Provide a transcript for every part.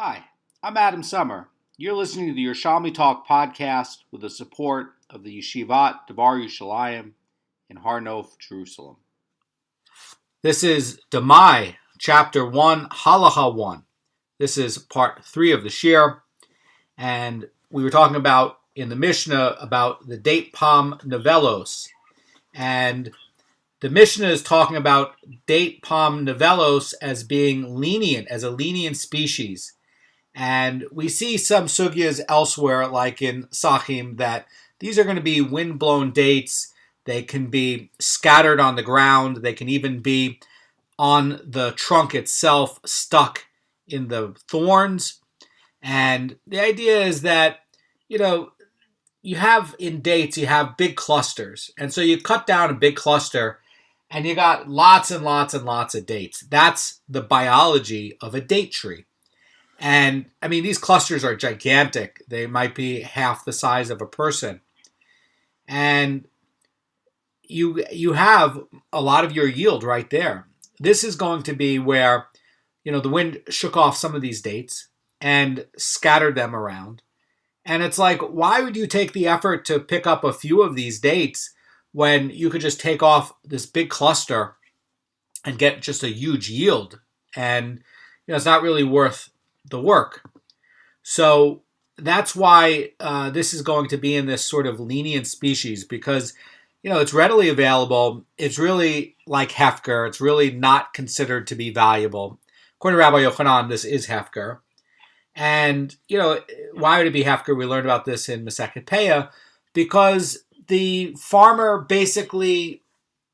Hi, I'm Adam Summer. You're listening to the Yerushalmi Talk podcast with the support of the Yeshivat Devar Yerushalayim in Har Nof, Jerusalem. This is Demai, chapter 1, Halacha 1. This is part 3 of the shir, and we were talking about in the Mishnah about the date palm novellos, and the Mishnah is talking about date palm novellos as being lenient, as a lenient species. And we see some sugyas elsewhere, like in Sachim, that these are going to be wind-blown dates. They can be scattered on the ground. They can even be on the trunk itself, stuck in the thorns. And the idea is that, you have in dates, you have big clusters. And so you cut down a big cluster and you got lots and lots and lots of dates. That's the biology of a date tree. And these clusters are gigantic. They might be half the size of a person. And you have a lot of your yield right there. This is going to be where, the wind shook off some of these dates and scattered them around. And it's like, why would you take the effort to pick up a few of these dates when you could just take off this big cluster and get just a huge yield? And, it's not really worth the work. So that's why this is going to be in this sort of lenient species, because it's readily available. It's really like Hefker. It's really not considered to be valuable. According to Rabbi Yochanan, this is Hefker. And why would it be Hefker? We learned about this in Masechet Peah, because the farmer basically,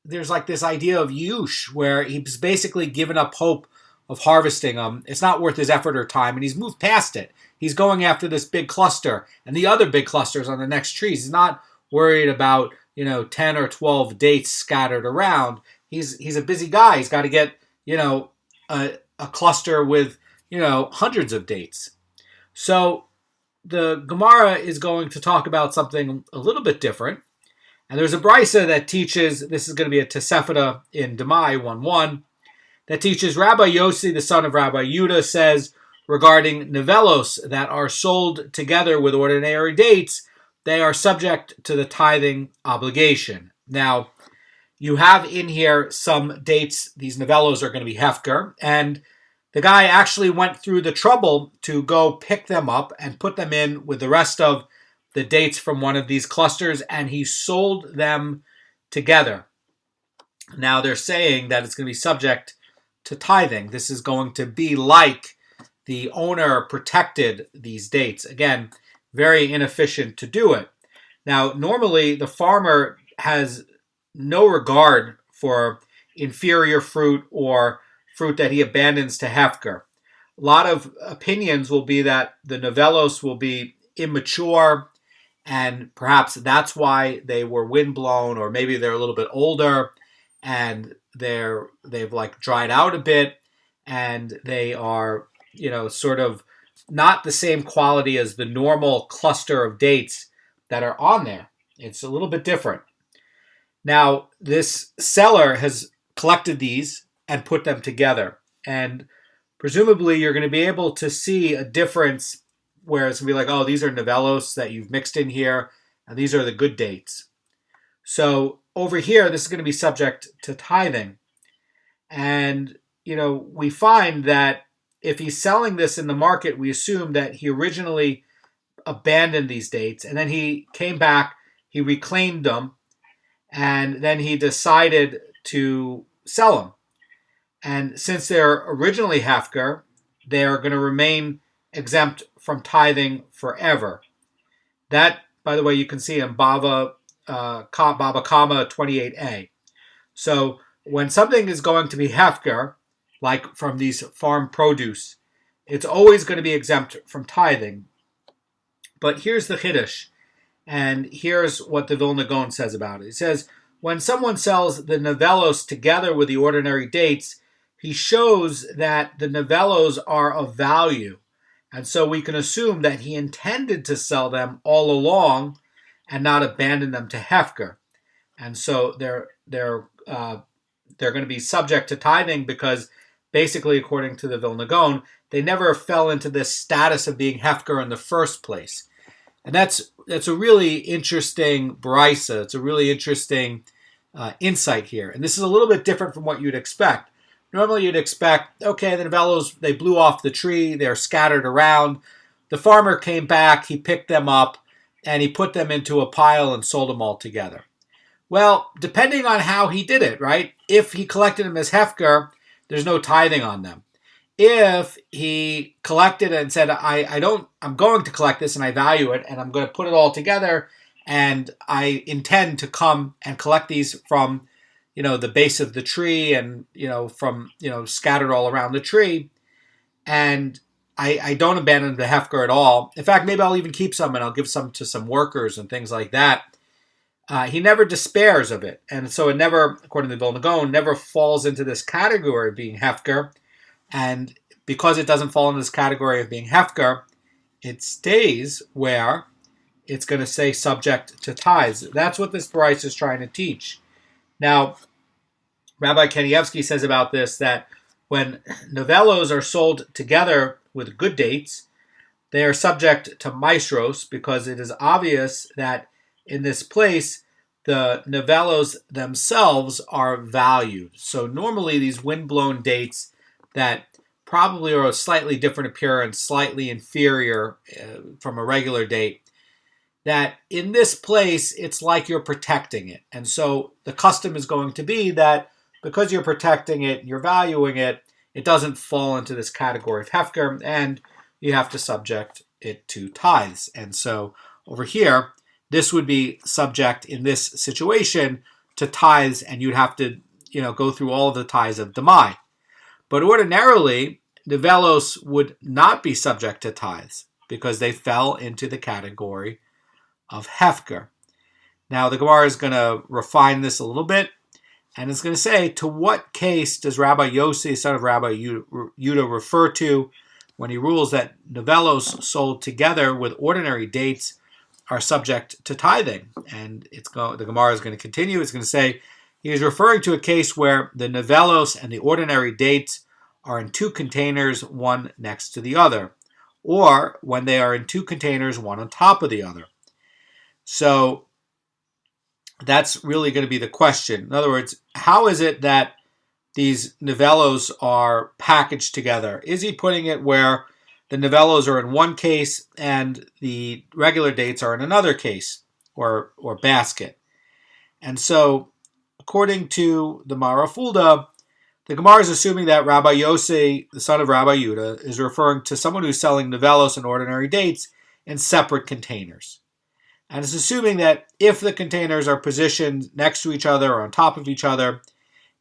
there's like this idea of yush, where he's basically given up hope of harvesting them. It's not worth his effort or time, and he's moved past it. He's going after this big cluster and the other big clusters on the next trees. He's not worried about 10 or 12 dates scattered around. He's a busy guy. He's got to get a cluster with hundreds of dates. So the Gemara is going to talk about something a little bit different. And there's a brisa that teaches, this is going to be a Tosefta in Demai 1:1, that teaches Rabbi Yossi, the son of Rabbi Yudah, says regarding novellos that are sold together with ordinary dates, they are subject to the tithing obligation. Now, you have in here some dates. These novellos are going to be Hefker, and the guy actually went through the trouble to go pick them up and put them in with the rest of the dates from one of these clusters, and he sold them together. Now, they're saying that it's going to be subject to tithing. This is going to be like the owner protected these dates. Again, very inefficient to do it. Now, normally the farmer has no regard for inferior fruit or fruit that he abandons to Hefker. A lot of opinions will be that the novellos will be immature, and perhaps that's why they were windblown, or maybe they're a little bit older and they've like dried out a bit, and they are sort of not the same quality as the normal cluster of dates that are on there. It's a little bit different. Now, this seller has collected these and put them together, and presumably you're going to be able to see a difference where it's going to be like, oh, these are novellos that you've mixed in here, and these are the good dates. So over here, this is going to be subject to tithing. And, we find that if he's selling this in the market, we assume that he originally abandoned these dates, and then he came back, he reclaimed them, and then he decided to sell them. And since they're originally Hefker, they are going to remain exempt from tithing forever. That, by the way, you can see in Baba Kama 28a. So when something is going to be Hefker, like from these farm produce, it's always going to be exempt from tithing. But here's the Chiddush, and here's what the Vilna Goan says about it. It says, when someone sells the novellos together with the ordinary dates, he shows that the novellos are of value. And so we can assume that he intended to sell them all along and not abandon them to Hefker. And so they're going to be subject to tithing because basically, according to the Vilna Goan, they never fell into this status of being Hefker in the first place. And that's a really interesting brisa. It's a really interesting insight here. And this is a little bit different from what you'd expect. Normally you'd expect, okay, the novellos, they blew off the tree, they're scattered around. The farmer came back, he picked them up, and he put them into a pile and sold them all together. Well, depending on how he did it, right? If he collected them as Hefker, there's no tithing on them. If he collected and said, I'm going to collect this and I value it and I'm going to put it all together and I intend to come and collect these from, the base of the tree and, from, scattered all around the tree, and I don't abandon the Hefker at all. In fact, maybe I'll even keep some and I'll give some to some workers and things like that. He never despairs of it. And so it never, according to the Vilna Goan, never falls into this category of being Hefker. And because it doesn't fall into this category of being Hefker, it stays where it's going to say subject to tithes. That's what this brisa is trying to teach. Now, Rabbi Kanievsky says about this that when novellos are sold together with good dates, they are subject to maestros because it is obvious that in this place, the novellos themselves are valued. So normally these wind-blown dates that probably are a slightly different appearance, slightly inferior from a regular date, that in this place, it's like you're protecting it. And so the custom is going to be that because you're protecting it, you're valuing it, it doesn't fall into this category of Hefker, and you have to subject it to tithes. And so over here, this would be subject in this situation to tithes, and you'd have to, go through all of the tithes of Demai. But ordinarily, novellos would not be subject to tithes because they fell into the category of Hefker. Now, the Gemara is going to refine this a little bit, and it's going to say, to what case does Rabbi Yossi, son of Rabbi Yehuda, refer to when he rules that novellos sold together with ordinary dates are subject to tithing? And the Gemara is going to continue. It's going to say, he is referring to a case where the novellos and the ordinary dates are in two containers, one next to the other, or when they are in two containers, one on top of the other. So that's really going to be the question. In other words, how is it that these novellos are packaged together? Is he putting it where the novellos are in one case and the regular dates are in another case or basket? And so, according to the Marafulda, the Gemara is assuming that Rabbi Yossi, the son of Rabbi Yehuda, is referring to someone who's selling novellos and ordinary dates in separate containers. And it's assuming that if the containers are positioned next to each other or on top of each other,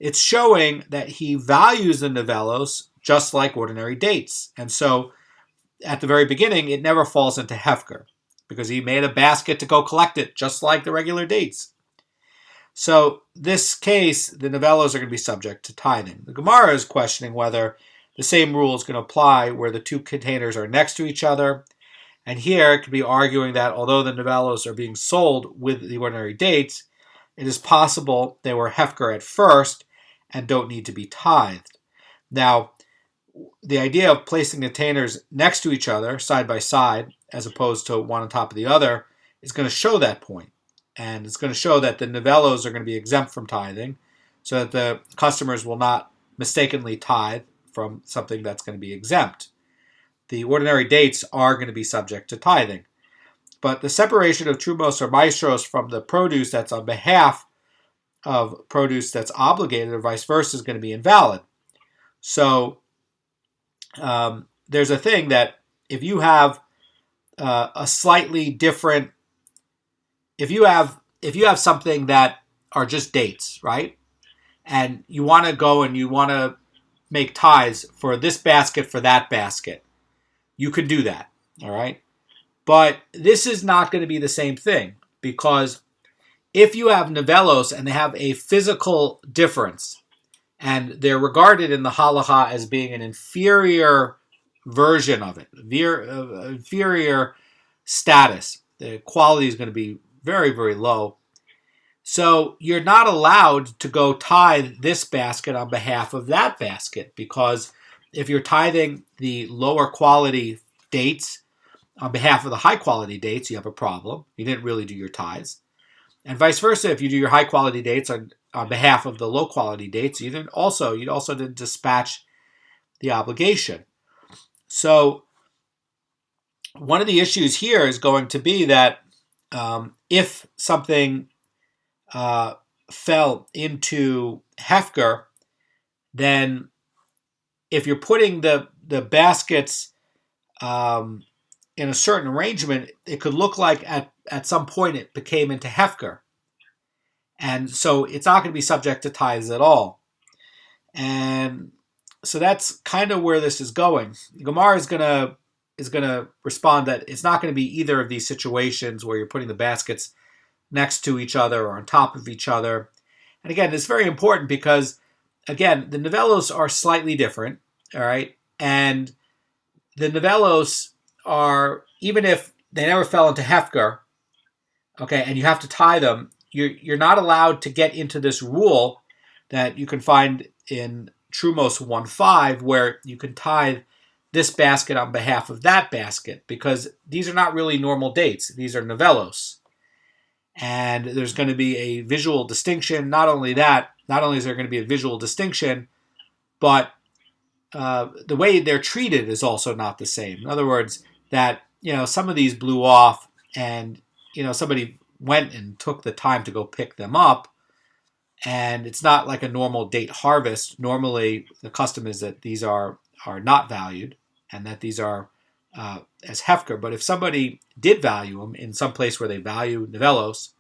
it's showing that he values the novellos just like ordinary dates. And so, at the very beginning, it never falls into Hefker because he made a basket to go collect it, just like the regular dates. So, this case, the novellos are going to be subject to tithing. The Gemara is questioning whether the same rule is going to apply where the two containers are next to each other. And here, it could be arguing that although the novellos are being sold with the ordinary dates, it is possible they were Hefker at first and don't need to be tithed. Now, the idea of placing containers next to each other, side by side, as opposed to one on top of the other, is going to show that point. And it's going to show that the novellos are going to be exempt from tithing, so that the customers will not mistakenly tithe from something that's going to be exempt. The ordinary dates are going to be subject to tithing. But the separation of trumos or maestros from the produce that's on behalf of produce that's obligated or vice versa is going to be invalid. So there's a thing that if you have a slightly different, if you have something that are just dates, right? And you want to go and you want to make tithes for this basket, for that basket, you could do that, all right? But this is not going to be the same thing, because if you have novellos and they have a physical difference and they're regarded in the halacha as being an inferior version of it, inferior status, the quality is going to be very, very low. So you're not allowed to go tithe this basket on behalf of that basket, because if you're tithing the lower quality dates on behalf of the high quality dates, you have a problem. You didn't really do your tithes. And vice versa, if you do your high quality dates on behalf of the low quality dates, you also didn't dispatch the obligation. So one of the issues here is going to be that if something fell into Hefker, then if you're putting the baskets in a certain arrangement, it could look like at some point it became into Hefker. And so it's not going to be subject to tithes at all. And so that's kind of where this is going. Gemara is going to respond that it's not going to be either of these situations where you're putting the baskets next to each other or on top of each other. And again, it's very important because, again, the novellos are slightly different, all right? And the novellos are, even if they never fell into Hefker, okay, and you have to tie them, you're not allowed to get into this rule that you can find in Trumos 1.5 where you can tithe this basket on behalf of that basket, because these are not really normal dates. These are novellos. And there's going to be a visual distinction. Not only is there going to be a visual distinction, but the way they're treated is also not the same. In other words, that some of these blew off, and somebody went and took the time to go pick them up, and it's not like a normal date harvest. Normally, the custom is that these are not valued, and that these are as Hefker. But if somebody did value them in some place where they value novellos,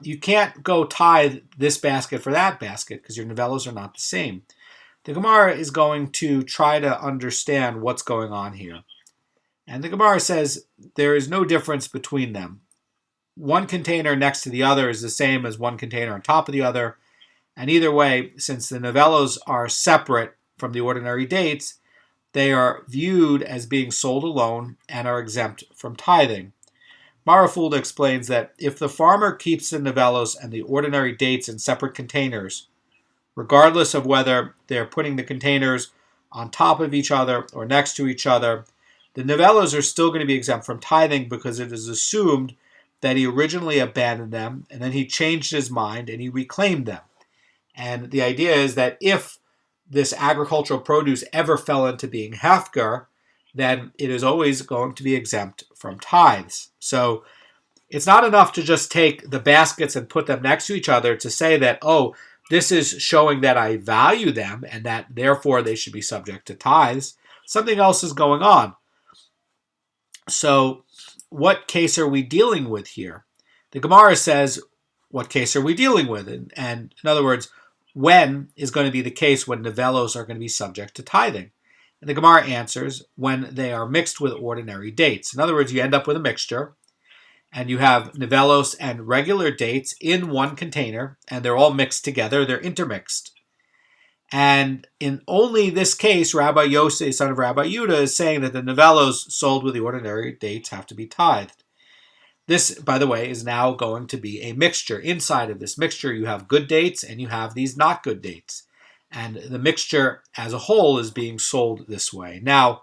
you can't go tithe this basket for that basket because your novellos are not the same. The Gemara is going to try to understand what's going on here. And the Gemara says there is no difference between them. One container next to the other is the same as one container on top of the other. And either way, since the novellos are separate from the ordinary dates, they are viewed as being sold alone and are exempt from tithing. Marafulda explains that if the farmer keeps the novellos and the ordinary dates in separate containers, regardless of whether they're putting the containers on top of each other or next to each other, the novellos are still going to be exempt from tithing because it is assumed that he originally abandoned them and then he changed his mind and he reclaimed them. And the idea is that if this agricultural produce ever fell into being Hefker, then it is always going to be exempt from tithes. So it's not enough to just take the baskets and put them next to each other to say that, oh, this is showing that I value them and that therefore they should be subject to tithes. Something else is going on. So what case are we dealing with here? The Gemara says, what case are we dealing with? And in other words, when is going to be the case when novellos are going to be subject to tithing? And the Gemara answers, when they are mixed with ordinary dates. In other words, you end up with a mixture, and you have novellos and regular dates in one container, and they're all mixed together, they're intermixed. And in only this case, Rabbi Yosef, son of Rabbi Yudah, is saying that the novellos sold with the ordinary dates have to be tithed. This, by the way, is now going to be a mixture. Inside of this mixture, you have good dates and you have these not good dates. And the mixture as a whole is being sold this way. Now,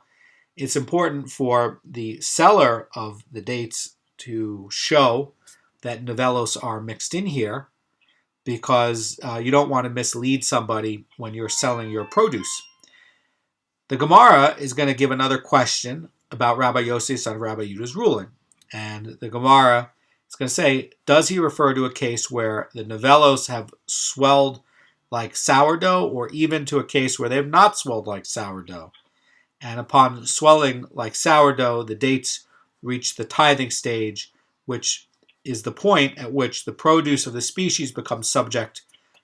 it's important for the seller of the dates to show that novellos are mixed in here, because you don't want to mislead somebody when you're selling your produce. The Gemara is going to give another question about Rabbi Yosef, son of Rabbi Yudah's ruling. And the Gemara is going to say, does he refer to a case where the novellos have swelled like sourdough, or even to a case where they have not swelled like sourdough? And upon swelling like sourdough, the dates reach the tithing stage, which is the point at which the produce of the species becomes subject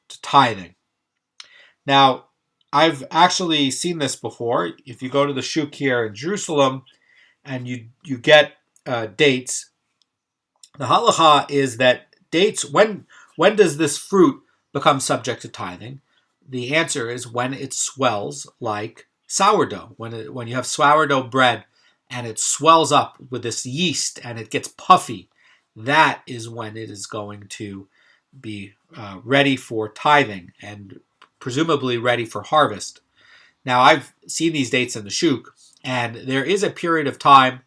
to tithing. Now, I've actually seen this before. If you go to the shuk here in Jerusalem and you get dates, the halacha is that dates, when does this fruit become subject to tithing? The answer is when it swells like sourdough. When you have sourdough bread and it swells up with this yeast and it gets puffy, that is when it is going to be ready for tithing and presumably ready for harvest. Now, I've seen these dates in the shuk, and there is a period of time,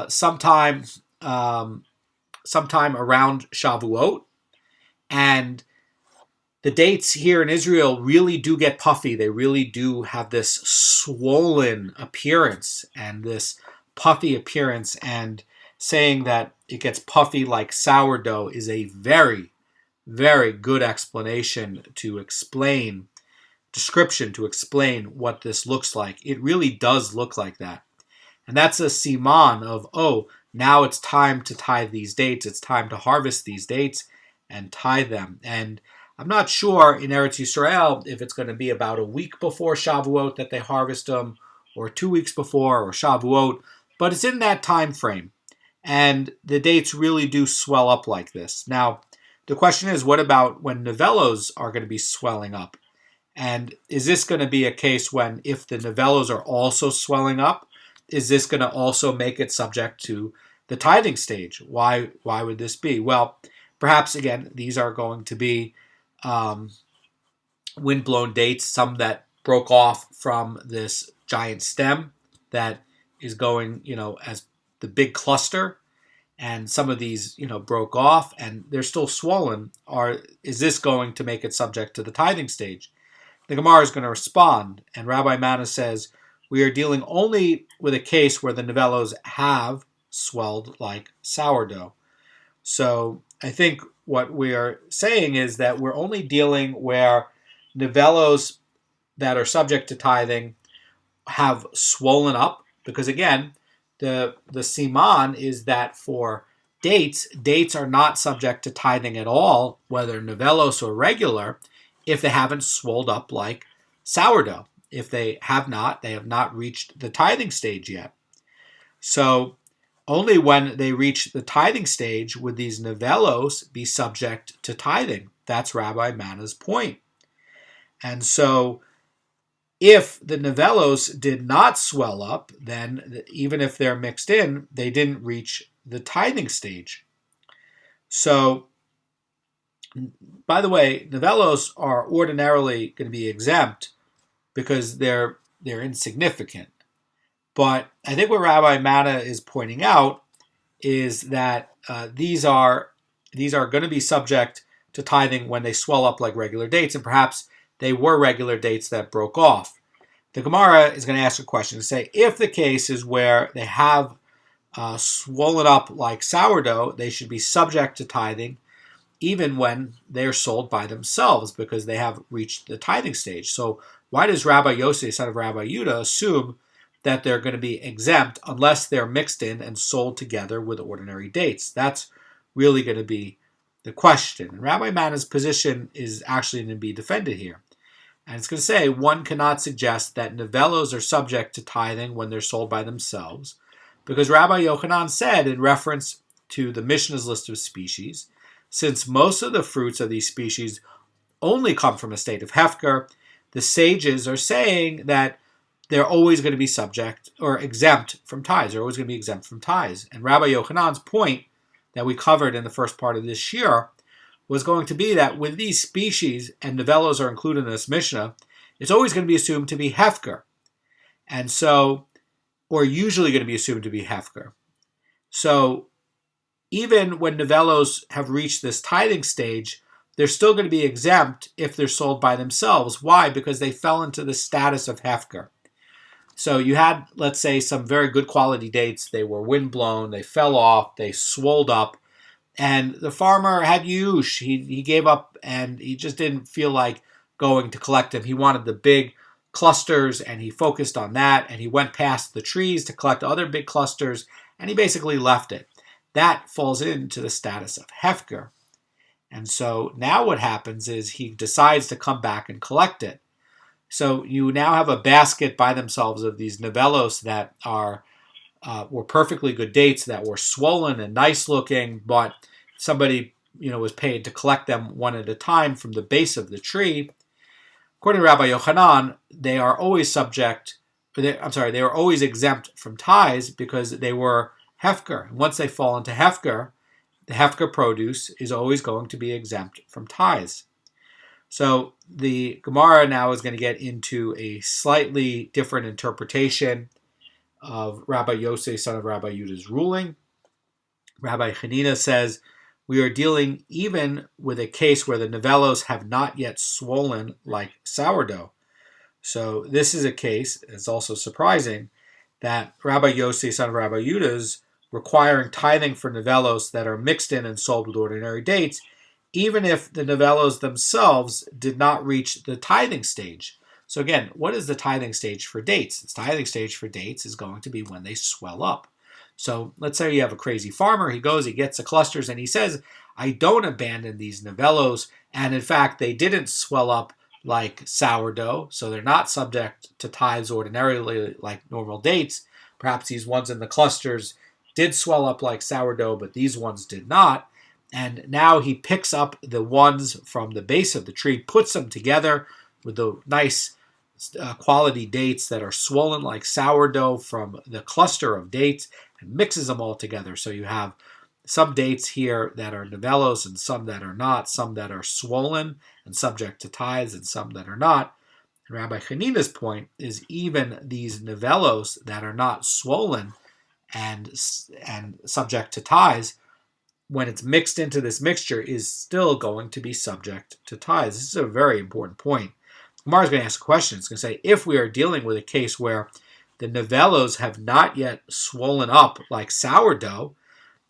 sometime around Shavuot, and the dates here in Israel really do get puffy. They really do have this swollen appearance and this puffy appearance, and saying that it gets puffy like sourdough is a very, very good description to explain what this looks like. It really does look like that. And that's a siman of, now it's time to tithe these dates. It's time to harvest these dates and tithe them. And I'm not sure in Eretz Yisrael if it's going to be about a week before Shavuot that they harvest them, or 2 weeks before, or Shavuot, but it's in that time frame. And the dates really do swell up like this. Now, the question is, what about when novellos are going to be swelling up? And is this going to be a case when, if the novellos are also swelling up, is this going to also make it subject to the tithing stage? Why would this be? Well, perhaps, again, these are going to be wind-blown dates, some that broke off from this giant stem that is going, as the big cluster, and some of these, broke off and they're still swollen. Is this going to make it subject to the tithing stage? The Gemara is going to respond, and Rabbi Mana says, we are dealing only with a case where the novellos have swelled like sourdough. So I think what we are saying is that we're only dealing where novellos that are subject to tithing have swollen up, because again, the siman is that for dates are not subject to tithing at all, whether novellos or regular, if they haven't swelled up like sourdough. If they have not reached the tithing stage yet. So only when they reach the tithing stage would these novellos be subject to tithing. That's Rabbi Mana's point. And so if the novellos did not swell up, then even if they're mixed in, they didn't reach the tithing stage. So, by the way, novellos are ordinarily going to be exempt because they're insignificant. But I think what Rabbi Mana is pointing out is that these are going to be subject to tithing when they swell up like regular dates, and perhaps they were regular dates that broke off. The Gemara is going to ask a question to say, if the case is where they have swollen up like sourdough, they should be subject to tithing even when they're sold by themselves because they have reached the tithing stage. So why does Rabbi Yossi, son of Rabbi Yudah, assume that they're going to be exempt unless they're mixed in and sold together with ordinary dates? That's really going to be the question. And Rabbi Mana's position is actually going to be defended here. And it's going to say one cannot suggest that novellos are subject to tithing when they're sold by themselves, because Rabbi Yochanan said in reference to the Mishnah's list of species, since most of the fruits of these species only come from a state of Hefker, the sages are saying that they're always going to be subject or exempt from tithes. They're always going to be exempt from tithes. And Rabbi Yochanan's point that we covered in the first part of this shiur was going to be that with these species, and novellos are included in this Mishnah, it's always going to be assumed to be Hefker. And so, or usually going to be assumed to be Hefker. So, even when novellos have reached this tithing stage, they're still going to be exempt if they're sold by themselves. Why? Because they fell into the status of Hefker. So you had, let's say, some very good quality dates. They were windblown, they fell off, they swolled up, and the farmer had yush. He gave up and he just didn't feel like going to collect them. He wanted the big clusters and he focused on that, and he went past the trees to collect other big clusters, and he basically left it. That falls into the status of Hefker. And so now what happens is he decides to come back and collect it. So you now have a basket by themselves of these novellos that were perfectly good dates, that were swollen and nice looking, but somebody was paid to collect them one at a time from the base of the tree. According to Rabbi Yochanan, they are always they were always exempt from tithes because they were Hefker. And once they fall into Hefker, the Hefker produce is always going to be exempt from tithes. So the Gemara now is going to get into a slightly different interpretation of Rabbi Yosef, son of Rabbi Yuda's ruling. Rabbi Hanina says, we are dealing even with a case where the novellos have not yet swollen like sourdough. So this is a case, it's also surprising, that Rabbi Yosef, son of Rabbi Yuda's, requiring tithing for novellos that are mixed in and sold with ordinary dates, even if the novellos themselves did not reach the tithing stage. So again, what is the tithing stage for dates? The tithing stage for dates is going to be when they swell up. So let's say you have a crazy farmer, he goes, he gets the clusters, and he says, I don't abandon these novellos, and in fact, they didn't swell up like sourdough, so they're not subject to tithes ordinarily like normal dates. Perhaps these ones in the clusters did swell up like sourdough, but these ones did not. And now he picks up the ones from the base of the tree, puts them together with the nice quality dates that are swollen like sourdough from the cluster of dates, and mixes them all together. So you have some dates here that are novellos and some that are not, some that are swollen and subject to tithes and some that are not. And Rabbi Hanina's point is even these novellos that are not swollen and subject to tithes, when it's mixed into this mixture, is still going to be subject to tithes. This is a very important point. Gemara is going to ask a question. It's going to say, if we are dealing with a case where the novellos have not yet swollen up like sourdough,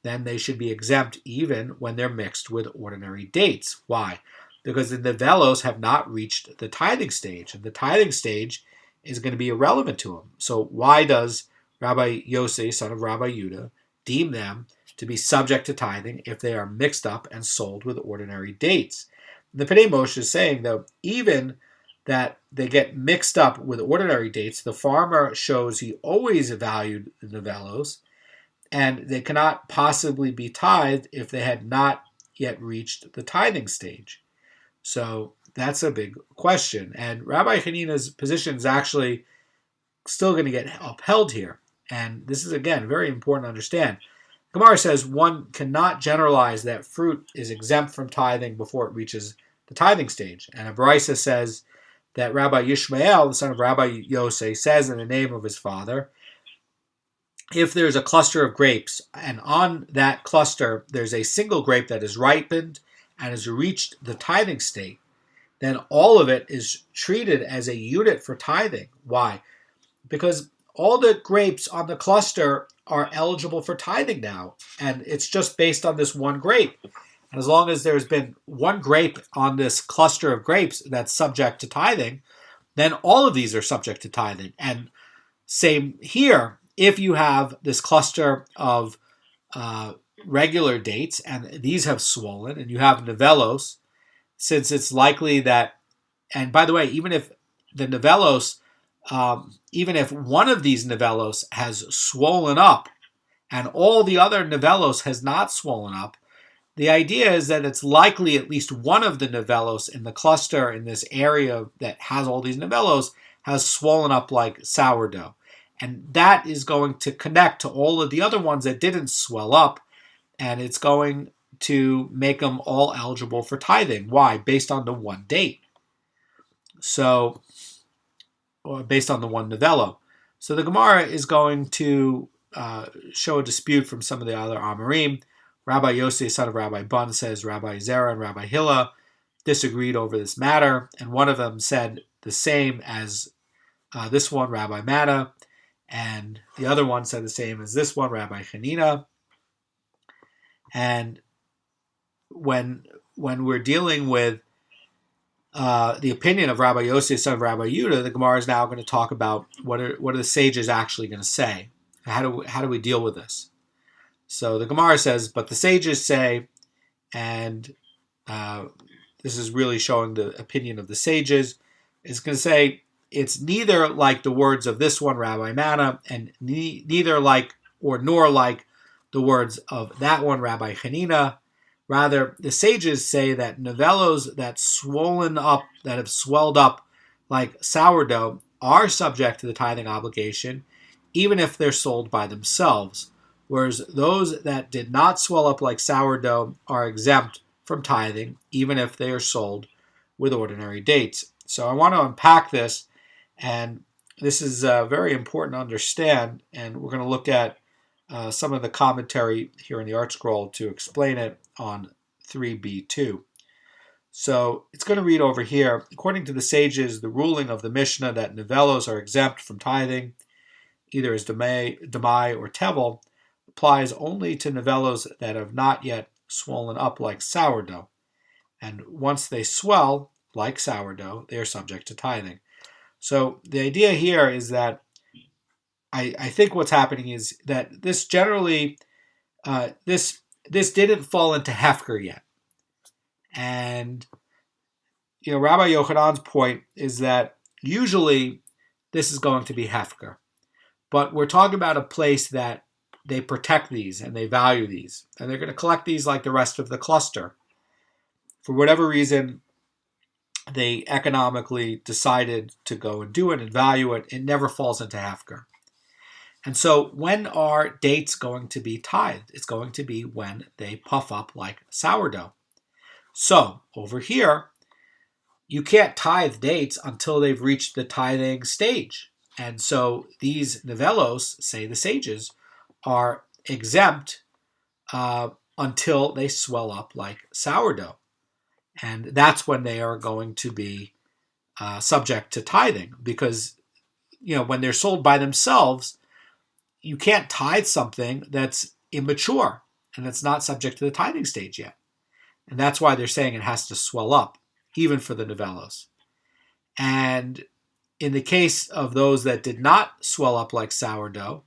then they should be exempt even when they're mixed with ordinary dates. Why? Because the novellos have not reached the tithing stage, and the tithing stage is going to be irrelevant to them. So why does Rabbi Yosef, son of Rabbi Yudah, deem them to be subject to tithing if they are mixed up and sold with ordinary dates? The Pnei Moshe is saying, though, even that they get mixed up with ordinary dates, the farmer shows he always valued the novellos, and they cannot possibly be tithed if they had not yet reached the tithing stage. So that's a big question. And Rabbi Hanina's position is actually still going to get upheld here. And this is, again, very important to understand. Gemara says one cannot generalize that fruit is exempt from tithing before it reaches the tithing stage. And a Brisa says that Rabbi Yishmael, the son of Rabbi Yosef, says in the name of his father, if there's a cluster of grapes, and on that cluster there's a single grape that is ripened and has reached the tithing state, then all of it is treated as a unit for tithing. Why? Because all the grapes on the cluster are eligible for tithing now, and it's just based on this one grape. And as long as there's been one grape on this cluster of grapes that's subject to tithing, then all of these are subject to tithing. And same here, if you have this cluster of regular dates and these have swollen and you have novellos, since it's likely that, and by the way, even if the novellos, even if one of these novellos has swollen up and all the other novellos has not swollen up, the idea is that it's likely at least one of the novellos in the cluster in this area that has all these novellos has swollen up like sourdough. And that is going to connect to all of the other ones that didn't swell up, and it's going to make them all eligible for tithing. Why? Based on the one date. So, or based on the one novello. So the Gemara is going to show a dispute from some of the other Amorim. Rabbi Yosef, son of Rabbi Bun, says Rabbi Zera and Rabbi Hilla disagreed over this matter, and one of them said the same as this one, Rabbi Matta, and the other one said the same as this one, Rabbi Hanina. And when we're dealing with the opinion of Rabbi Yosef, son of Rabbi Yudah, the Gemara is now going to talk about what are the sages actually going to say. How do we deal with this? So the Gemara says, but the sages say, and this is really showing the opinion of the sages, it's going to say it's neither like the words of this one, Rabbi Matta, and neither like or nor like the words of that one, Rabbi Hanina. Rather, the sages say that novellos that have swelled up like sourdough are subject to the tithing obligation, even if they're sold by themselves, whereas those that did not swell up like sourdough are exempt from tithing, even if they are sold with ordinary dates. So I want to unpack this, and this is very important to understand, and we're going to look at some of the commentary here in the Art Scroll to explain it on 3b2. So it's going to read over here, according to the sages, the ruling of the Mishnah that nivelos are exempt from tithing, either as Demai or Tevel, applies only to nivelos that have not yet swollen up like sourdough. And once they swell, like sourdough, they are subject to tithing. So the idea here is that I think what's happening is that this generally, this didn't fall into Hefker yet. And, Rabbi Yochanan's point is that usually this is going to be Hefker. But we're talking about a place that they protect these and they value these. And they're going to collect these like the rest of the cluster. For whatever reason, they economically decided to go and do it and value it. It never falls into Hefker. And so when are dates going to be tithed? It's going to be when they puff up like sourdough. So over here, you can't tithe dates until they've reached the tithing stage. And so these nivelos, say the sages, are exempt until they swell up like sourdough. And that's when they are going to be subject to tithing. Because, when they're sold by themselves, you can't tithe something that's immature and that's not subject to the tithing stage yet. And that's why they're saying it has to swell up, even for the nivelos. And in the case of those that did not swell up like sourdough,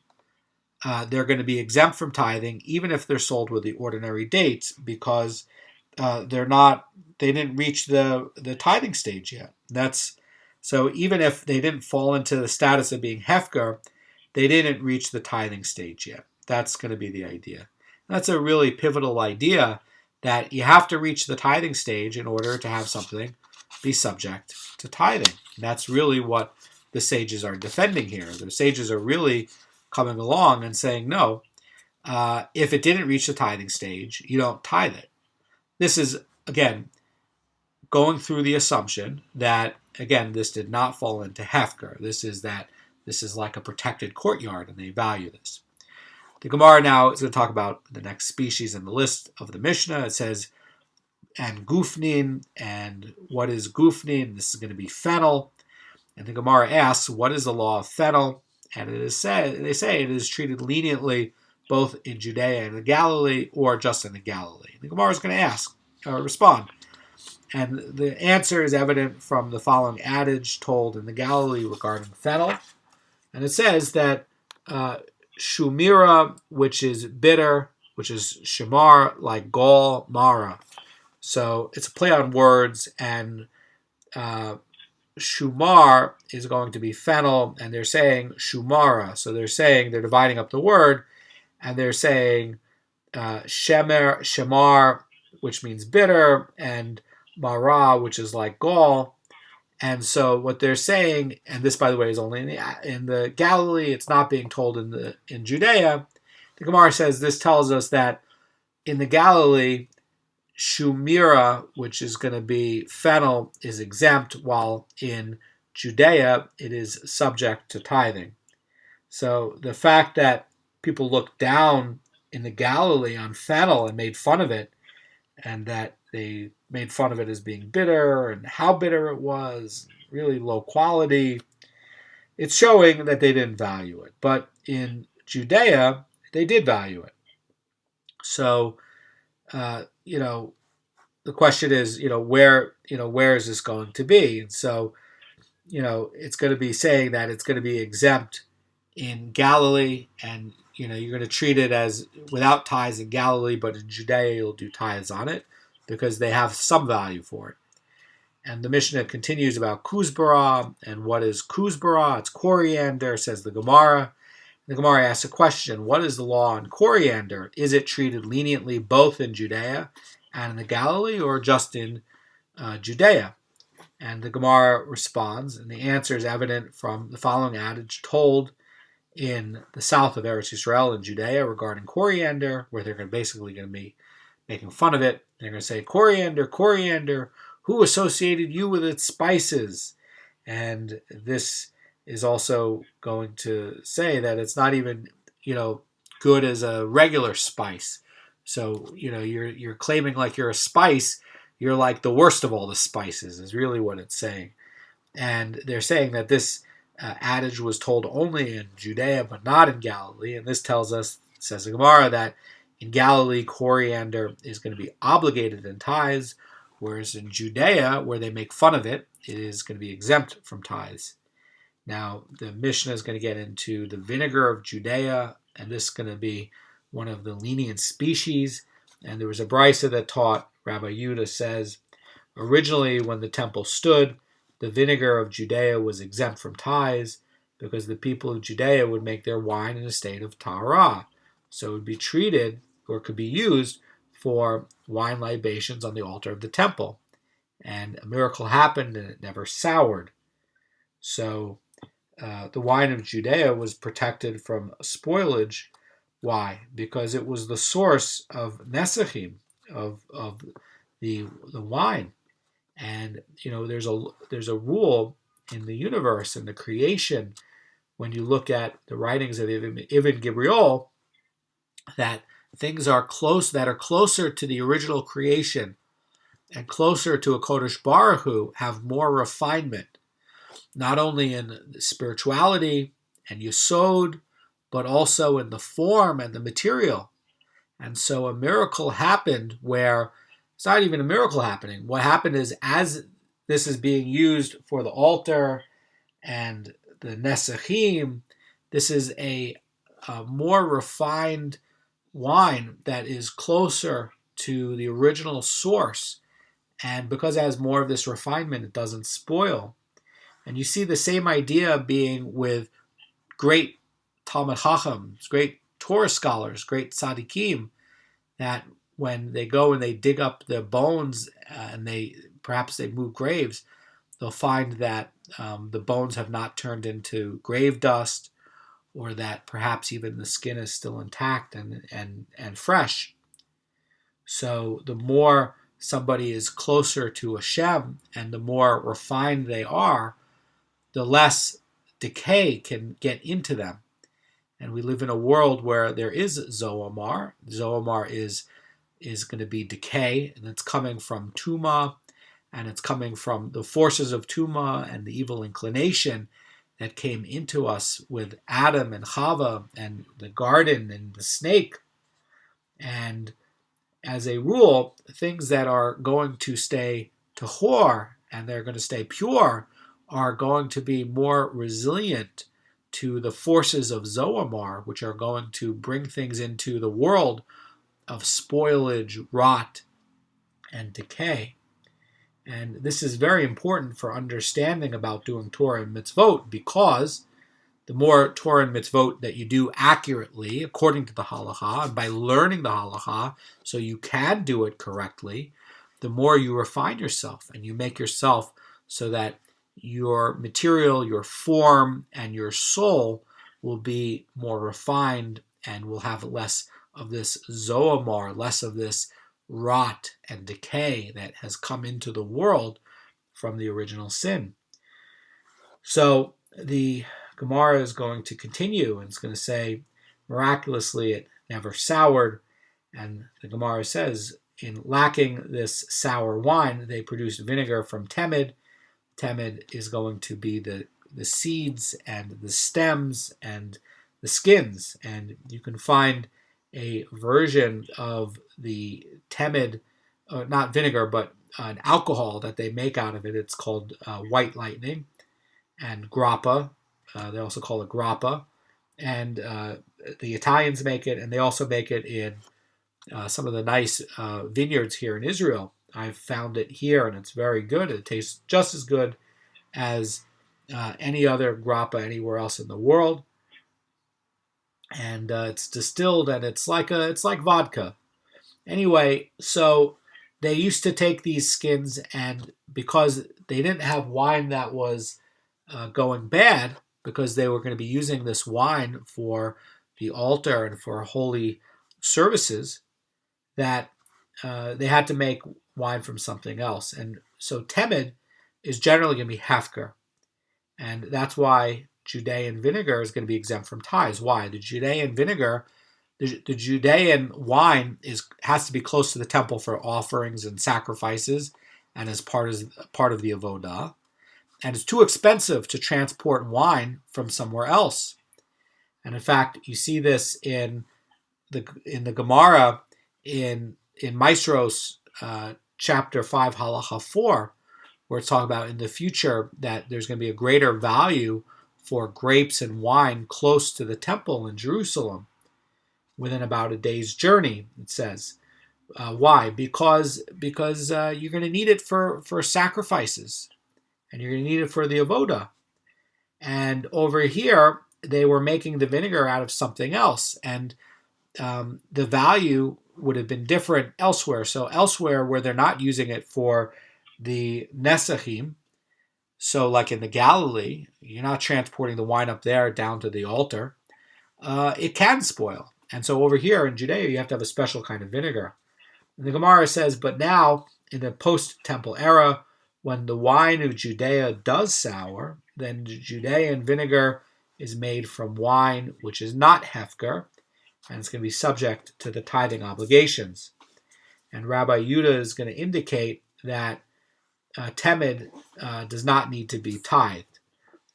they're going to be exempt from tithing, even if they're sold with the ordinary dates, because they didn't reach the tithing stage yet. So even if they didn't fall into the status of being Hefker, they didn't reach the tithing stage yet. That's going to be the idea. That's a really pivotal idea, that you have to reach the tithing stage in order to have something be subject to tithing. And that's really what the sages are defending here. The sages are really coming along and saying, no, if it didn't reach the tithing stage, you don't tithe it. This is, again, going through the assumption that, again, this did not fall into Hefker. This is like a protected courtyard, and they value this. The Gemara now is going to talk about the next species in the list of the Mishnah. It says, and gufnin, and what is gufnin? This is going to be fennel. And the Gemara asks, what is the law of fennel? And they say it is treated leniently both in Judea and the Galilee, or just in the Galilee. The Gemara is going to respond. And the answer is evident from the following adage told in the Galilee regarding fennel. And it says that shumira, which is bitter, which is shamar, like gall, mara. So it's a play on words, and shumar is going to be fennel, and they're saying shumara. So they're dividing up the word, and they're saying shemar, which means bitter, and mara, which is like gall. And so what they're saying, and this, by the way, is only in the Galilee, it's not being told in Judea. The Gemara says this tells us that in the Galilee, shumira, which is going to be fennel, is exempt, while in Judea it is subject to tithing. So the fact that people looked down in the Galilee on fennel and made fun of it, and that they made fun of it as being bitter and how bitter it was, really low quality, it's showing that they didn't value it. But in Judea, they did value it. So, the question is, where is this going to be? And so, it's going to be saying that it's going to be exempt in Galilee, and, you're going to treat it as without tithes in Galilee, but in Judea you'll do tithes on it, because they have some value for it. And the Mishnah continues about kuzbara, and what is kuzbara? It's coriander, says the Gemara. The Gemara asks a question, what is the law on coriander? Is it treated leniently both in Judea and in the Galilee, or just in Judea? And the Gemara responds, and the answer is evident from the following adage told in the south of Eretz Yisrael in Judea regarding coriander, where they're basically going to be making fun of it. They're going to say, coriander, coriander, Who associated you with its spices? And this is also going to say that it's not even, good as a regular spice. So, you're claiming like you're a spice, you're like the worst of all the spices, is really what it's saying. And they're saying that this adage was told only in Judea, but not in Galilee. And this tells us, says the Gemara, that in Galilee, coriander is going to be obligated in tithes, whereas in Judea, where they make fun of it, it is going to be exempt from tithes. Now, the Mishnah is going to get into the vinegar of Judea, and this is going to be one of the lenient species. And there was a brisa that taught, Rabbi Yehuda says, originally when the temple stood, the vinegar of Judea was exempt from tithes because the people of Judea would make their wine in a state of tahara. So it would be treated, or could be used, for wine libations on the altar of the temple. And a miracle happened and it never soured. So the wine of Judea was protected from spoilage. Why? Because it was the source of nesachim, of the wine. And there's a rule in the universe, in the creation, when you look at the writings of Ibn Gibriel, that things are closer to the original creation and closer to a Kodesh Baruch Hu have more refinement, not only in spirituality and yesod, but also in the form and the material. And so a miracle happened where it's not even a miracle happening. What happened is, as this is being used for the altar and the nesachim, this is a more refined wine that is closer to the original source. And because it has more of this refinement, it doesn't spoil. And you see the same idea being with great Talmud Chachams, great Torah scholars, great tzaddikim, that when they go and they dig up the bones and perhaps they move graves, they'll find that the bones have not turned into grave dust, or that perhaps even the skin is still intact and fresh. So the more somebody is closer to Hashem and the more refined they are, the less decay can get into them. And we live in a world where there is Zoamar. Zoamar is going to be decay, and it's coming from Tuma, and it's coming from the forces of Tuma and the evil inclination that came into us with Adam and Chava and the garden and the snake. And as a rule, things that are going to stay tahor and they're going to stay pure are going to be more resilient to the forces of Zoamar, which are going to bring things into the world of spoilage, rot, and decay. And this is very important for understanding about doing Torah and mitzvot, because the more Torah and mitzvot that you do accurately, according to the halacha, and by learning the halacha, so you can do it correctly, the more you refine yourself and you make yourself so that your material, your form, and your soul will be more refined and will have less of this zoamar, less of this rot and decay that has come into the world from the original sin. So the Gemara is going to continue, and it's going to say, miraculously it never soured. And the Gemara says, in lacking this sour wine, they produced vinegar from temid. Temid is going to be the seeds and the stems and the skins. And you can find a version of the temid, not vinegar, but an alcohol that they make out of it. It's called white lightning and grappa. They also call it grappa. And the Italians make it, and they also make it in some of the nice vineyards here in Israel. I've found it here, and it's very good. It tastes just as good as any other grappa anywhere else in the world. And it's distilled, and it's like vodka. Anyway, so they used to take these skins, and because they didn't have wine that was going bad, because they were going to be using this wine for the altar and for holy services, that they had to make wine from something else. And So Temed is generally going to be Hefker. And that's why Judean vinegar is going to be exempt from tithes. Why? The Judean vinegar, the Judean wine has to be close to the temple for offerings and sacrifices and as part of the avodah. And it's too expensive to transport wine from somewhere else. And in fact, you see this in the Gemara in Maestros chapter 5 Halacha 4, where it's talking about in the future that there's going to be a greater value for grapes and wine close to the temple in Jerusalem, within about a day's journey, it says. Why? Because you're going to need it for sacrifices, and you're going to need it for the avodah. And over here, they were making the vinegar out of something else, and the value would have been different elsewhere. So elsewhere, where they're not using it for the Nesachim, so like in the Galilee, you're not transporting the wine up there down to the altar. It can spoil. And so over here in Judea, you have to have a special kind of vinegar. And the Gemara says, but now, in the post-temple era, when the wine of Judea does sour, then the Judean vinegar is made from wine which is not Hefker, and it's going to be subject to the tithing obligations. And Rabbi Yehuda is going to indicate that Temed does not need to be tithed.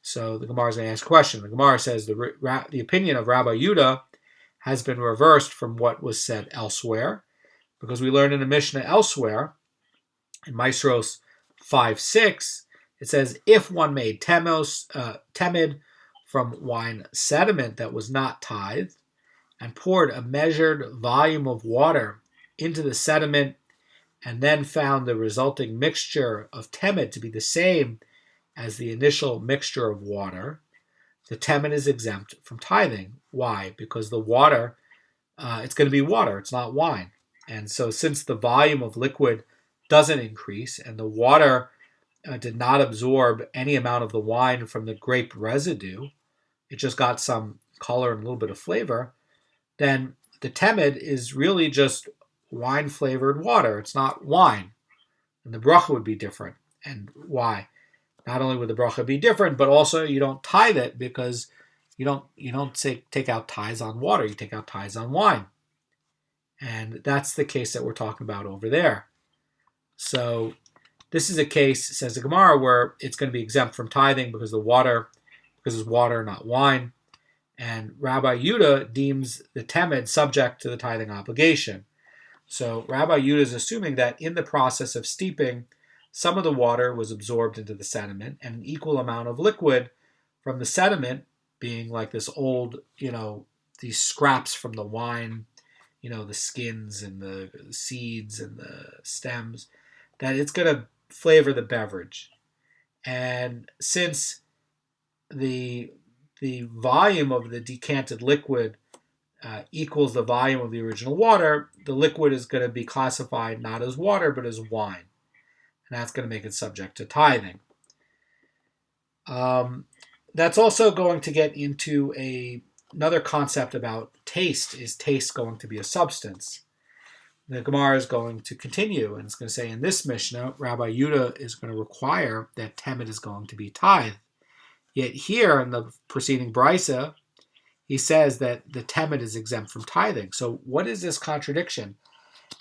So the Gemara is going to ask a question. The Gemara says the opinion of Rabbi Yehuda has been reversed from what was said elsewhere, because we learned in the Mishnah elsewhere, in Maestros 5:6, it says, if one made temed from wine sediment that was not tithed, and poured a measured volume of water into the sediment, and then found the resulting mixture of temed to be the same as the initial mixture of water, the temed is exempt from tithing. Why? Because the water, it's going to be water, it's not wine. And so since the volume of liquid doesn't increase, and the water did not absorb any amount of the wine from the grape residue, it just got some color and a little bit of flavor, then the temed is really just wine-flavored water. It's not wine. And the bracha would be different. And why? Not only would the bracha be different, but also you don't tithe it, because you don't take out tithes on water. You take out tithes on wine. And that's the case that we're talking about over there. So this is a case, says the Gemara, where it's going to be exempt from tithing because it's water, not wine. And Rabbi Yehuda deems the temed subject to the tithing obligation. So Rabbi Yehuda is assuming that in the process of steeping, some of the water was absorbed into the sediment, and an equal amount of liquid from the sediment, being like this old, these scraps from the wine, the skins and the seeds and the stems, that it's going to flavor the beverage. And since the volume of the decanted liquid equals the volume of the original water, the liquid is going to be classified not as water, but as wine. And that's going to make it subject to tithing. That's also going to get into another concept about taste. Is taste going to be a substance? The Gemara is going to continue, and it's going to say in this Mishnah, Rabbi Yehuda is going to require that temed is going to be tithed. Yet here in the preceding brisa, he says that the temed is exempt from tithing. So what is this contradiction?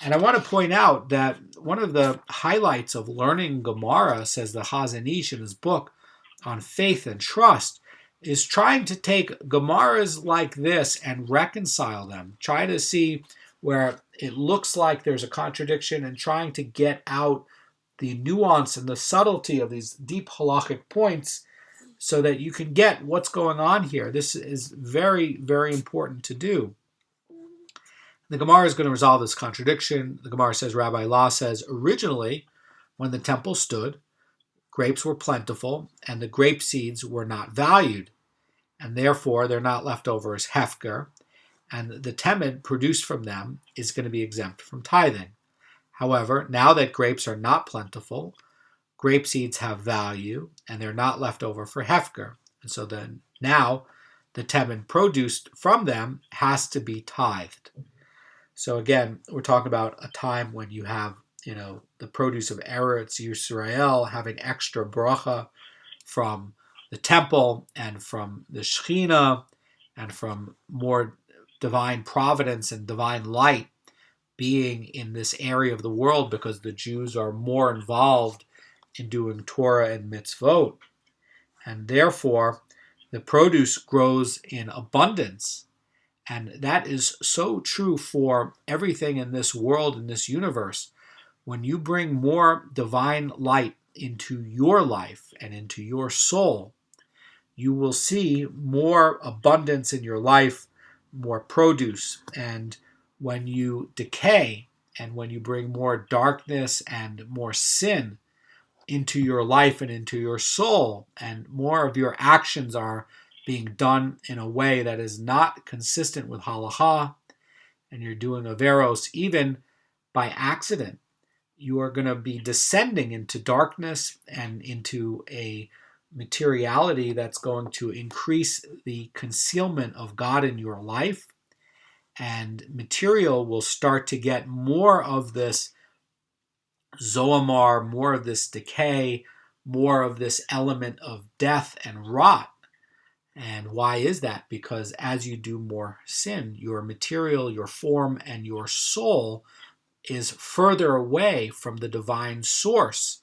And I want to point out that one of the highlights of learning Gemara, says the Chazan Ish in his book on faith and trust, is trying to take Gemaras like this and reconcile them. Try to see where it looks like there's a contradiction, and trying to get out the nuance and the subtlety of these deep halachic points so that you can get what's going on here. This is very, very important to do. The Gemara is going to resolve this contradiction. The Gemara says, Rabbi La says, originally, when the temple stood, grapes were plentiful, and the grape seeds were not valued, and therefore they're not left over as Hefker, and the temed produced from them is going to be exempt from tithing. However, now that grapes are not plentiful, grape seeds have value, and they're not left over for Hefker. And so then now the temed produced from them has to be tithed. So again, we're talking about a time when you have, the produce of Eretz Yisrael having extra bracha from the temple and from the Shekhinah and from more divine providence and divine light being in this area of the world because the Jews are more involved in doing Torah and mitzvot. And therefore, the produce grows in abundance. And that is so true for everything in this world, in this universe. When you bring more divine light into your life and into your soul, you will see more abundance in your life, more produce. And when you decay and when you bring more darkness and more sin into your life and into your soul, and more of your actions are being done in a way that is not consistent with halacha, and you're doing averos even by accident, you are going to be descending into darkness and into a materiality that's going to increase the concealment of God in your life. And material will start to get more of this zoamar, more of this decay, more of this element of death and rot. And why is that? Because as you do more sin, your material, your form, and your soul is further away from the divine source.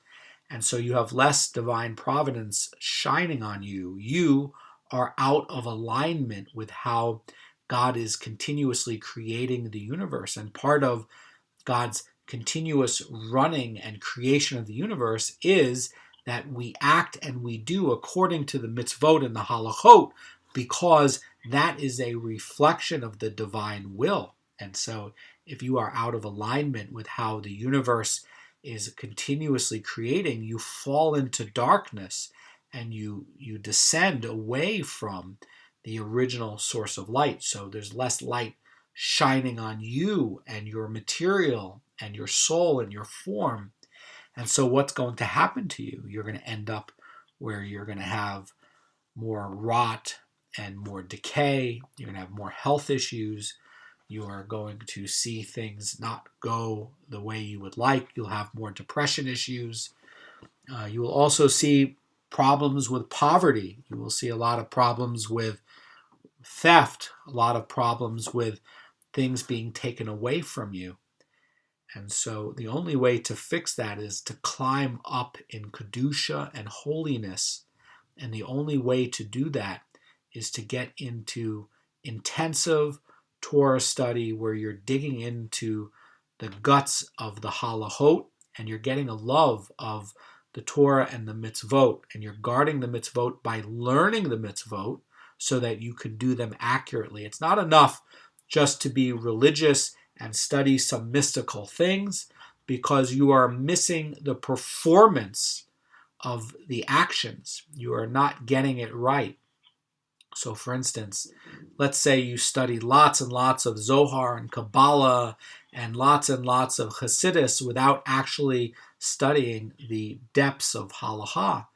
And so you have less divine providence shining on you. You are out of alignment with how God is continuously creating the universe. And part of God's continuous running and creation of the universe is that we act and we do according to the mitzvot and the halachot, because that is a reflection of the divine will. And so if you are out of alignment with how the universe is continuously creating, you fall into darkness and you descend away from the original source of light. So there's less light shining on you and your material and your soul and your form. And so what's going to happen to you? You're going to end up where you're going to have more rot and more decay. You're going to have more health issues. You are going to see things not go the way you would like. You'll have more depression issues. You will also see problems with poverty. You will see a lot of problems with theft, a lot of problems with things being taken away from you. And so the only way to fix that is to climb up in Kedusha and holiness. And the only way to do that is to get into intensive Torah study where you're digging into the guts of the halachot and you're getting a love of the Torah and the mitzvot, and you're guarding the mitzvot by learning the mitzvot so that you can do them accurately. It's not enough just to be religious and study some mystical things, because you are missing the performance of the actions. You are not getting it right. So for instance, let's say you study lots and lots of Zohar and Kabbalah and lots of Hasidus without actually studying the depths of halacha.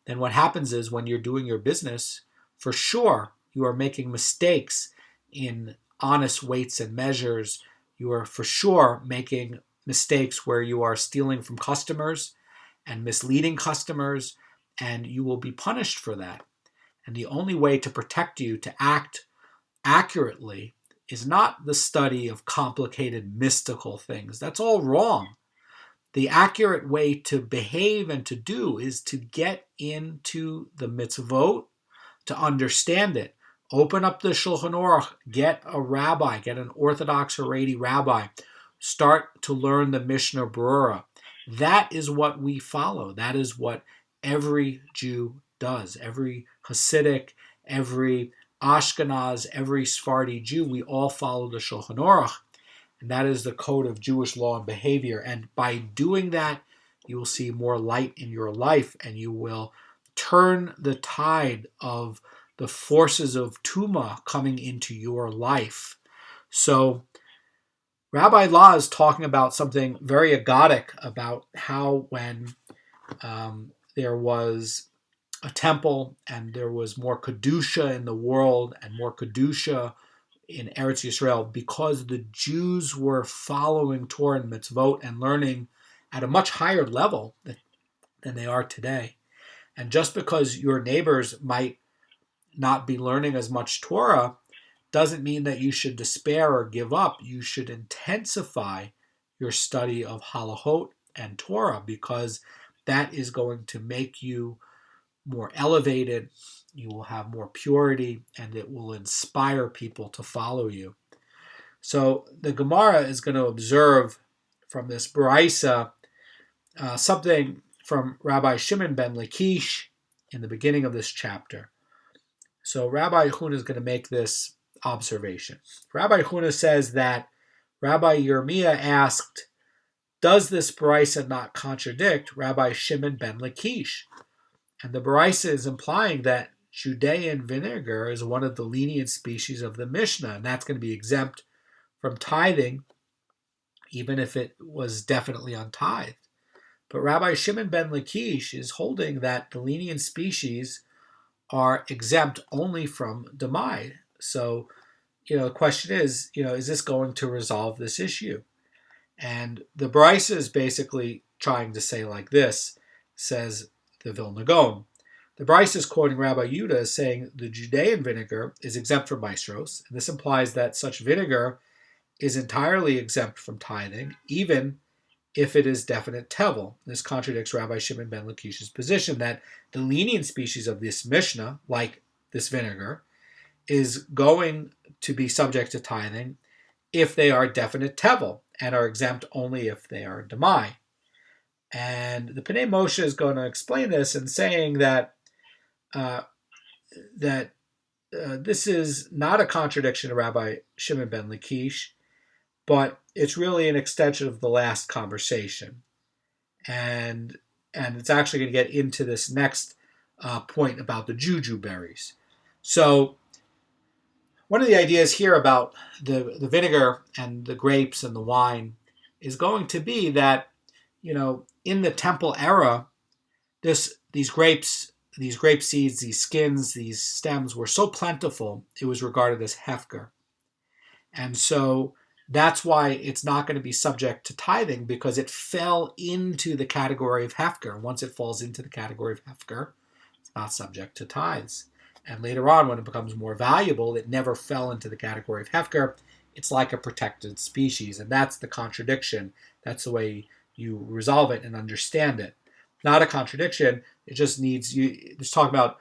Then what happens is when you're doing your business, for sure you are making mistakes in honest weights and measures. You are for sure making mistakes where you are stealing from customers and misleading customers, and you will be punished for that. And the only way to protect you to act accurately is not the study of complicated mystical things. That's all wrong. The accurate way to behave and to do is to get into the mitzvot, to understand it. Open up the Shulchan Aruch, get a rabbi, get an Orthodox Haredi rabbi. Start to learn the Mishnah Berurah. That is what we follow. That is what every Jew does. Every Hasidic, every Ashkenaz, every Sephardi Jew, we all follow the Shulchan Aruch. And that is the code of Jewish law and behavior. And by doing that, you will see more light in your life, and you will turn the tide of the forces of Tuma coming into your life. So Rabbi La is talking about something very agadic about how when there was a temple and there was more Kedusha in the world and more Kedusha in Eretz Yisrael, because the Jews were following Torah and mitzvot and learning at a much higher level than they are today. And just because your neighbors might not be learning as much Torah doesn't mean that you should despair or give up. You should intensify your study of halachot and Torah, because that is going to make you more elevated. You will have more purity, and it will inspire people to follow you. So the Gemara is going to observe from this Baraisa something from Rabbi Shimon ben Lakish in the beginning of this chapter. So Rabbi Huna is going to make this observation. Rabbi Huna says that Rabbi Yirmiyah asked, does this Baraisa not contradict Rabbi Shimon ben Lakish? And the Baraisa is implying that Judean vinegar is one of the lenient species of the Mishnah, and that's going to be exempt from tithing, even if it was definitely untithed. But Rabbi Shimon ben Lakish is holding that the lenient species are exempt only from Demai. So, the question is this going to resolve this issue? And the Baraisa is basically trying to say like this, says the Vilna Goan. The Baraisa is quoting Rabbi Yehuda as saying the Judean vinegar is exempt from maestros, and this implies that such vinegar is entirely exempt from tithing, even if it is definite tevel. This contradicts Rabbi Shimon ben Lakish's position that the lenient species of this Mishnah, like this vinegar, is going to be subject to tithing if they are definite tevel, and are exempt only if they are demai. And the Pnei Moshe is going to explain this and saying that this is not a contradiction to Rabbi Shimon ben Lakish, but it's really an extension of the last conversation. And it's actually going to get into this next point about the juju berries. So one of the ideas here about the vinegar and the grapes and the wine is going to be that, in the temple era, these grape seeds, these skins, these stems were so plentiful, it was regarded as Hefker. And so that's why it's not going to be subject to tithing, because it fell into the category of Hefker. Once it falls into the category of Hefker, it's not subject to tithes. And later on, when it becomes more valuable, it never fell into the category of Hefker. It's like a protected species, and that's the contradiction. That's the way you resolve it and understand it. Not a contradiction. It just needs you. Just talk about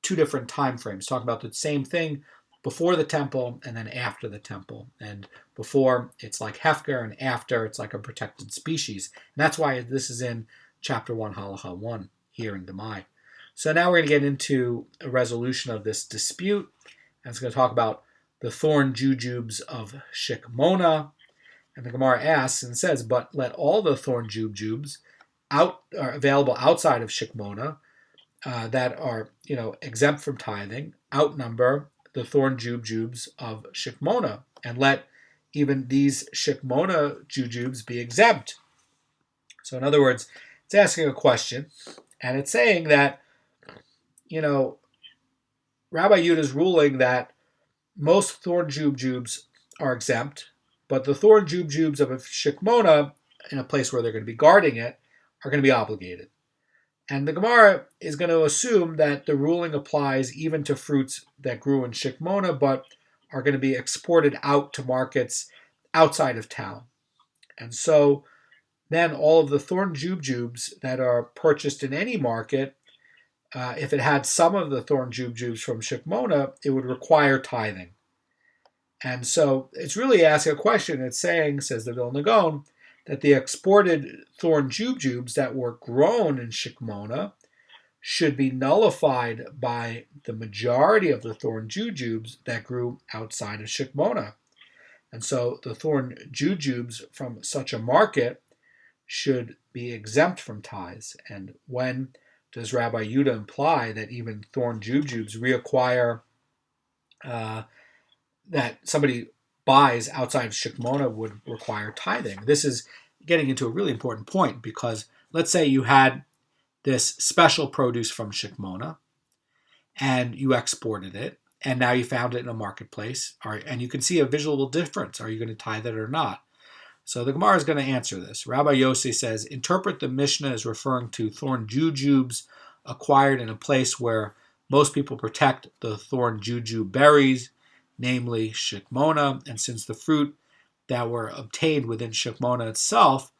two different time frames. Talk about the same thing before the temple and then after the temple. And before, it's like Hefker, and after, it's like a protected species. And that's why this is in chapter 1, halacha 1, here in Demai. So now we're going to get into a resolution of this dispute. And it's going to talk about the thorn jujubes of Shikmona. And the Gemara asks and says, but let all the thorn jujubes are available outside of Shikmona that are exempt from tithing outnumber the thorn jujubes of Shikmona, and let even these Shikmona jujubes be exempt. So in other words, it's asking a question, and it's saying that Rabbi Yehuda's ruling that most thorn jujubes are exempt, but the thorn jujubes of a Shikmona, in a place where they're going to be guarding it, are going to be obligated. And the Gemara is going to assume that the ruling applies even to fruits that grew in Shikmona, but are going to be exported out to markets outside of town. And so then all of the thorn jujubes that are purchased in any market, if it had some of the thorn jujubes from Shikmona, it would require tithing. And so it's really asking a question. It's saying, says the Vilna Goan, that the exported thorn jujubes that were grown in Shikmona should be nullified by the majority of the thorn jujubes that grew outside of Shikmona. And so the thorn jujubes from such a market should be exempt from tithes. And when does Rabbi Yehuda imply that even thorn jujubes require that somebody buys outside of Shikmona would require tithing? This is getting into a really important point, because let's say you had this special produce from Shikmona and you exported it, and now you found it in a marketplace, and you can see a visual difference. Are you going to tithe it or not? So the Gemara is going to answer this. Rabbi Yossi says, interpret the Mishnah as referring to thorn jujubes acquired in a place where most people protect the thorn jujube berries, namely shikmona, and since the fruit that were obtained within shikmona itself,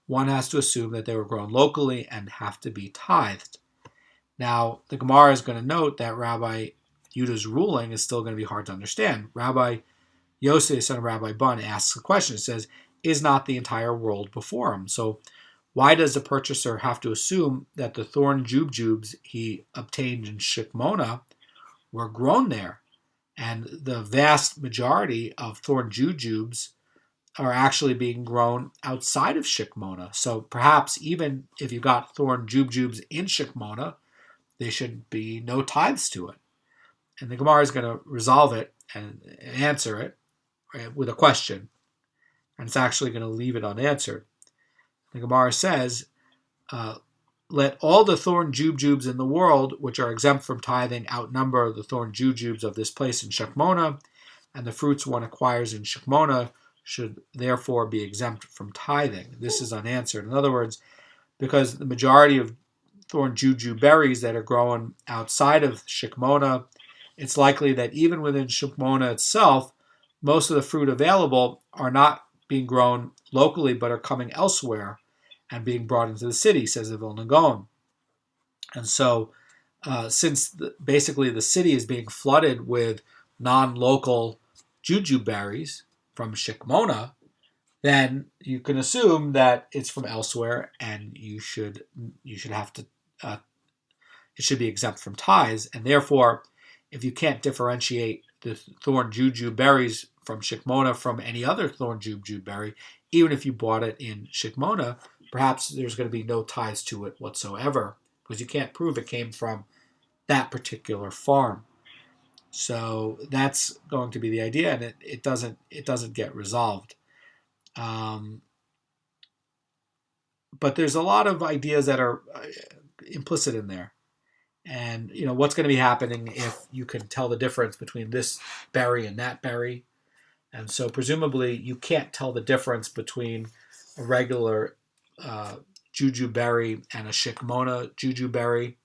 one has to assume that they were grown locally and have to be tithed. Now, the Gemara is going to note that Rabbi Yudah's ruling is still going to be hard to understand. Rabbi Yossi, son of Rabbi Bun, asks a question. It says, is not the entire world before him? So why does the purchaser have to assume that the thorn jujubes he obtained in shikmona were grown there? And the vast majority of thorn jujubes are actually being grown outside of shikmona. So perhaps even if you got thorn jujubes in shikmona, there should be no tithes to it. And the Gemara is going to resolve it and answer it with a question. And it's actually going to leave it unanswered. The Gemara says, let all the thorn jujubes in the world, which are exempt from tithing, outnumber the thorn jujubes of this place in shikmona, and the fruits one acquires in shikmona should therefore be exempt from tithing. This is unanswered. In other words, because the majority of thorn jujube berries that are grown outside of shikmona, it's likely that even within shikmona itself, most of the fruit available are not being grown locally, but are coming elsewhere and being brought into the city, says the Vilna Goan. And so, since basically the city is being flooded with non-local jujube berries from shikmona, then you can assume that it's from elsewhere, and you should have to. It should be exempt from tithes, and therefore, if you can't differentiate the thorn jujube berries from shikmona from any other thorn jujube berry, even if you bought it in shikmona, perhaps there's going to be no ties to it whatsoever, because you can't prove it came from that particular farm. So that's going to be the idea, and it doesn't get resolved. But there's a lot of ideas that are implicit in there. And what's going to be happening if you can tell the difference between this berry and that berry. And so presumably you can't tell the difference between a regular jujube berry and a shikmona jujube berry.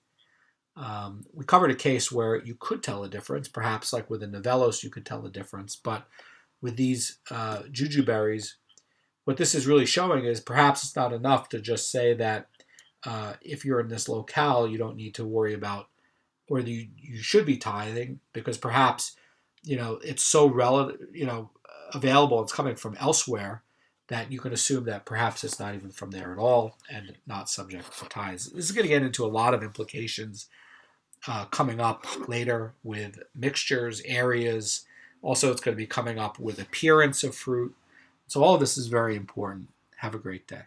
We covered a case where you could tell the difference, perhaps like with the novellos you could tell the difference. But with these jujube berries, what this is really showing is perhaps it's not enough to just say that if you're in this locale, you don't need to worry about whether you should be tithing, because perhaps it's so available, it's coming from elsewhere, that you can assume that perhaps it's not even from there at all and not subject to tithes. This is going to get into a lot of implications coming up later with mixtures, areas. Also, it's going to be coming up with appearance of fruit. So all of this is very important. Have a great day.